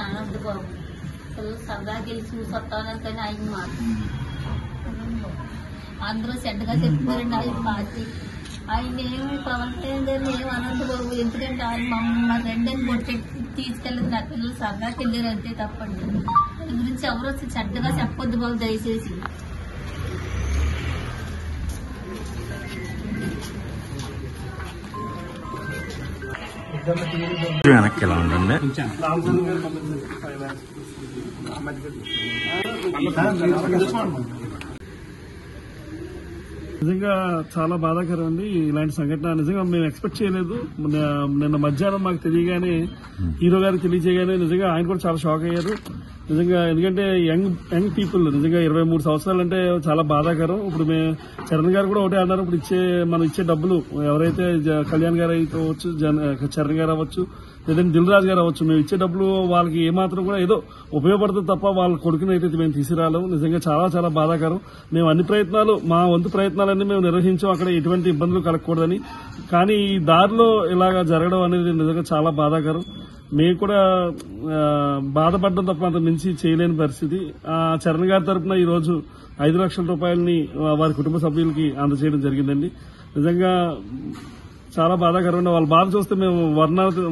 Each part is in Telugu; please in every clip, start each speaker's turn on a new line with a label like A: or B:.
A: ఆనంద్ బాబు అసలు సరదాకి వెళ్ళి చూసొస్తాను కానీ ఆయన మాట అందరూ చెడ్డగా చెప్తున్నారండి ఆయన పార్టీ ఆయన ఏమి పవన్ కళ్యాణ్ గారిని ఏమి ఆనంద్ బాబు ఎందుకంటే ఆయన మా రెండని బొట్టి తీసుకెళ్ళదు నా పిల్లలు సరదాకి వెళ్ళారు అంతే తప్పండి దాని గురించి ఎవరు వచ్చి చెడ్డగా చెప్పొద్దు బాబు దయచేసి.
B: వెనక్కి ఎలా ఉందండి?
C: నిజంగా చాలా బాధాకరం అండి ఇలాంటి సంఘటన. నిజంగా మేము ఎక్స్పెక్ట్ చేయలేదు. నిన్న మధ్యాహ్నం మాకు తెలియగానే హీరో గారికి తెలియజేయగానే నిజంగా ఆయన కూడా చాలా షాక్ అయ్యారు. నిజంగా ఎందుకంటే యంగ్ పీపుల్ నిజంగా 23 సంవత్సరాలు అంటే చాలా బాధాకరం. ఇప్పుడు మేము చరణ్ గారు కూడా ఒకటే అన్నారు, ఇప్పుడు మనం ఇచ్చే డబ్బులు ఎవరైతే కళ్యాణ్ గారు అవ్వచ్చు, చరణ్ గారు అవ్వచ్చు, లేదంటే దిల్ రాజు గారు అవ్వచ్చు, మేము ఇచ్చే డబ్బులు వాళ్ళకి ఏమాత్రం కూడా ఏదో ఉపయోగపడుతుంది తప్ప వాళ్ళ కొడుకుని అయితే మేము తీసుకురాలేము. నిజంగా చాలా చాలా బాధాకరం. మేము అన్ని ప్రయత్నాలు మా వంతు ప్రయత్నాలన్నీ మేము నిర్వహించాం అక్కడ ఎటువంటి ఇబ్బందులు కలగకూడదని. కానీ ఈ దారిలో ఇలాగా జరగడం అనేది నిజంగా చాలా బాధాకరం. మేము కూడా బాధపడడం తప్ప అంత మించి చేయలేని పరిస్థితి. చరణ్ గారి తరఫున ఈ రోజు 5 లక్షల రూపాయలని వారి కుటుంబ సభ్యులకి అందజేయడం జరిగిందండి. నిజంగా చాలా బాధాకరమైన వాళ్ళ బాధ చూస్తే మేము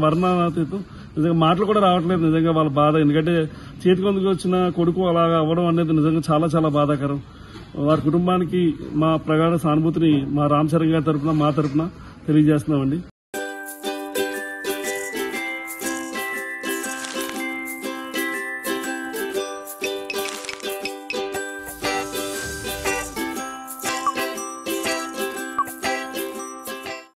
C: వర్ణాతీతం. నిజంగా మాటలు కూడా రావట్లేదు నిజంగా వాళ్ళ బాధ. ఎందుకంటే చేతికొందుకు వచ్చిన కొడుకు అలాగా అవ్వడం అనేది నిజంగా చాలా చాలా బాధాకరం. వారి కుటుంబానికి మా ప్రగాఢ సానుభూతిని మా రామ్ చరణ్ గారి తరఫున మా తరఫున తెలియజేస్తున్నామండి.